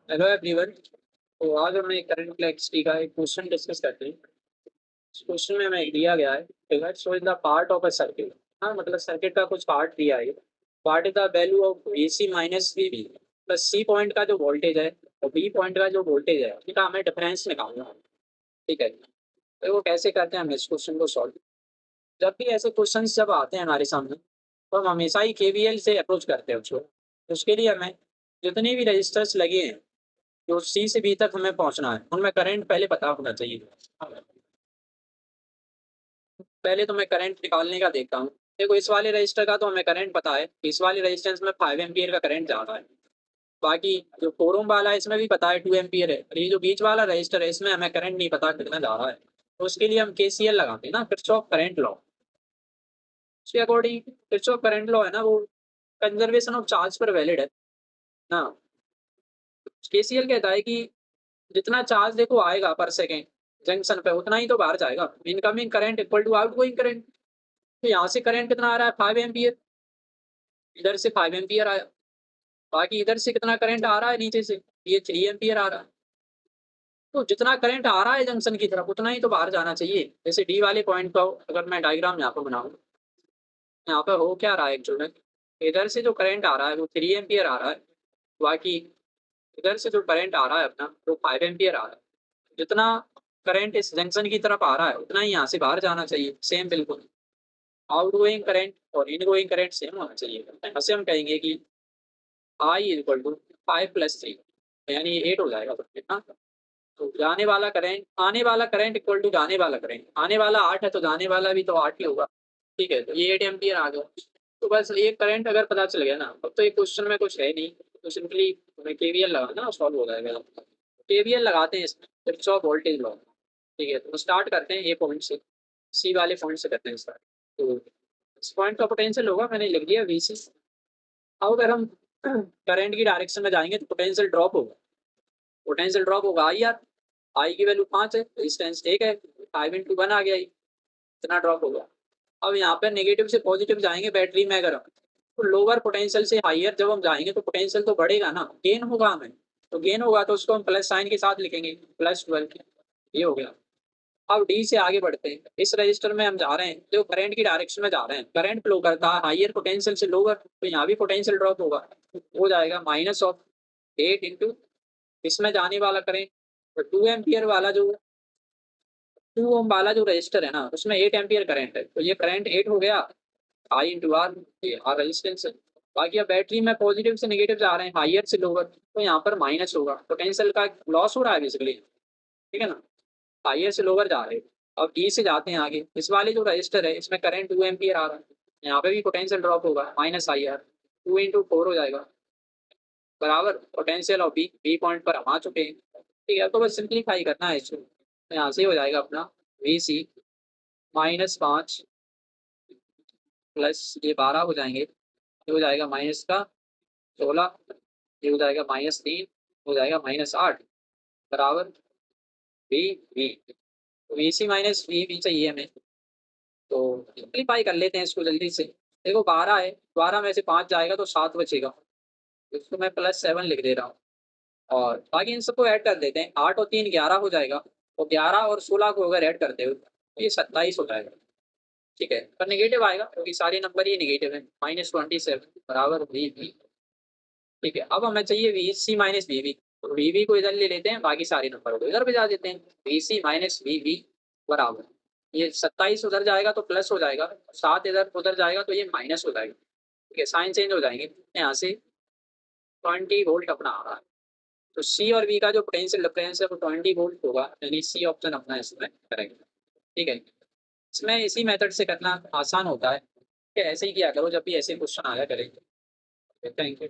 Hello everyone. तो आज हम एक करंट इलेक्ट्रिसिटी का एक क्वेश्चन डिस्कस करते हैं। इस क्वेश्चन में हमें दिया गया है figure show in the part of a circuit. हाँ, मतलब सर्किट का कुछ पार्ट दिया है। Part is the value of AC minus VB plus C point का जो वोल्टेज है और B पॉइंट का जो वोल्टेज है उनका हमें डिफरेंस निकालना है। ठीक है, तो वो कैसे करते हैं हम इस क्वेश्चन को सॉल्व। जब भी ऐसे क्वेश्चन जब आते हैं हमारे सामने तो हम हमेशा ही KVL से अप्रोच करते हैं उसको। तो उसके लिए हमें जितने भी रजिस्टर्स लगे हैं जो C से B तक हमें पहुंचना है उनमें करंट पहले पता होना चाहिए। पहले तो मैं करंट निकालने का देखता हूँ। देखो, इस वाले रजिस्टर का तो हमें करंट पता है, इस वाले रेजिस्टेंस में 5 एम्पियर का करंट जा रहा है। बाकी जो 4 ओम वाला है इसमें भी पता है 2 एम्पियर है, और ये जो बीच वाला रजिस्टर है इसमें हमें करंट नहीं पता कितना जा रहा है। तो उसके लिए हम KCL लगाते हैं ना, किरचॉफ करंट लॉ। उसके अकॉर्डिंग किरचॉफ करंट लॉ है ना, वो कंजर्वेशन ऑफ चार्ज पर वैलिड है ना। KCL कहता है कि जितना चार्ज देखो आएगा पर सेकेंड जंक्शन पे उतना ही तो बाहर जाएगा। Incoming current equal to outgoing current. तो यहाँ से करंट कितना आ रहा है 5 एम्पियर, इधर से 5 एम्पियर आया। बाकी इधर से कितना करंट आ रहा है नीचे से, ये 3 एम्पियर आ रहा है। तो जितना करंट आ रहा है जंक्शन की तरफ उतना ही तो बाहर जाना चाहिए। जैसे डी वाले पॉइंट का अगर मैं डायग्राम यहाँ पर बनाऊँ, यहाँ पे हो क्या रहा है एक्चुअल में, इधर से जो करंट आ रहा है वो 3 एम्पियर आ रहा है। बाकी इधर से जो करंट आ रहा है अपना वो 5 एम्पियर आ रहा है। जितना करंट इस जंक्शन की तरफ आ रहा है उतना ही यहाँ से बाहर जाना चाहिए, सेम बिल्कुल। आउटगोइंग करंट और इनगोइंग करंट सेम होना चाहिए। ऐसे हम कहेंगे कि I इक्वल टू 5 + 3, यानी 8 हो जाएगा फिर ना। तो जाने वाला करंट, आने वाला करंट इक्वल टू जाने वाला करंट, आने वाला 8 है तो जाने वाला भी तो 8 ही होगा। ठीक है, तो ये 8 एम्पियर आ गया। तो बस ये करंट अगर पता चल गया ना, अब तो ये क्वेश्चन में कुछ है नहीं, तो सिंपली हमें KVL लगाना सॉल्व हो जाएगा। KVL लगाते हैं इसमें, किरचॉफ वोल्टेज लॉ। ठीक है, तो स्टार्ट करते हैं ए पॉइंट से, सी वाले पॉइंट से करते हैं स्टार्ट। तो इस पॉइंट का पोटेंशियल होगा, मैंने लिख दिया VC। अब अगर हम करंट की डायरेक्शन में जाएंगे तो पोटेंशियल ड्रॉप होगा। पोटेंशियल ड्रॉप होगा IR। आई की वैल्यू 5 है, रेजिस्टेंस 1 है, 5 × 1 आ गया, इतना ड्रॉप होगा। अब यहाँ पे नेगेटिव से पॉजिटिव जाएंगे बैटरी में अगर हम, तो लोअर पोटेंशियल से हाईयर जब हम जाएंगे तो पोटेंशियल तो बढ़ेगा ना, गेन होगा हमें। तो गेन होगा तो उसको हम प्लस साइन के साथ लिखेंगे, +12। ये हो गया। अब डी से आगे बढ़ते हैं। इस रजिस्टर में हम जा रहे हैं जो करंट की डायरेक्शन में जा रहे हैं, करंट फ्लो करता है हाइयर पोटेंशियल से लोअर, तो यहाँ भी पोटेंशियल ड्रॉप होगा। हो जाएगा -8 इंटू इसमें जाने वाला करंट। तो 2 एम्पियर वाला जो 2 ओम वाला जो रजिस्टर है ना उसमें 8 एम्पियर करंट है, तो ये करंट 8 हो गया। I × R, ये R रेजिस्टेंस है। बाकी अब बैटरी में पॉजिटिव से नेगेटिव जा रहे हैं, हाइयर से लोअर, तो यहाँ पर माइनस होगा, पोटेंशियल का लॉस हो रहा है बेसिकली। ठीक है ना, हाइयर से लोअर जा रहे हैं। अब ई से जाते हैं आगे, इस वाले जो रजिस्टर है इसमें करंट 2 एम्पियर आ रहा है, यहाँ पे भी पोटेंशियल ड्रॉप होगा -IR। 2 × 4 हो जाएगा बराबर पोटेंशियल ऑफ बी पॉइंट पर हम आ चुके हैं। ठीक है, तो बस सिंप्लीफाई करना है इसको, तो यहाँ से हो जाएगा अपना VC -5 प्लस ये 12 हो जाएंगे, ये हो जाएगा माइनस का 16, ये हो जाएगा -3, हो जाएगा -8 बराबर वी। VC -VB चाहिए हमें, तो सिंप्लीफाई कर लेते हैं इसको जल्दी से। देखो 12 है, 12 में से 5 जाएगा तो 7 बचेगा, इसको मैं +7 लिख दे रहा हूँ। और बाकी इन सबको ऐड कर देते हैं, 8 और 3 11 हो जाएगा, और 11 और 16 को अगर ऐड करते हो तो ये 27 हो जाएगा। ठीक है, पर नेगेटिव आएगा क्योंकि सारे नंबर ही नेगेटिव है। -27 बराबर VB। ठीक है, अब हमें चाहिए VC -VB, तो VB को इधर ले लेते हैं, बाकी सारे नंबर को इधर भिजा देते हैं। VC -VB बराबर, ये 27 उधर जाएगा तो प्लस हो जाएगा, 7 इधर उधर जाएगा तो ये माइनस हो जाएगा। ठीक है, साइन चेंज हो जाएंगे, यहाँ से 20 वोल्ट अपना आ रहा है। तो सी और बी का जो पोटेंशियल डिफरेंस है वो 20 वोल्ट होगा, यानी सी ऑप्शन अपना इसमें करेंगे। ठीक है, इसमें इसी मेथड से करना आसान होता है कि ऐसे ही किया करो जब भी ऐसे क्वेश्चन आया करेंगे। Thank you.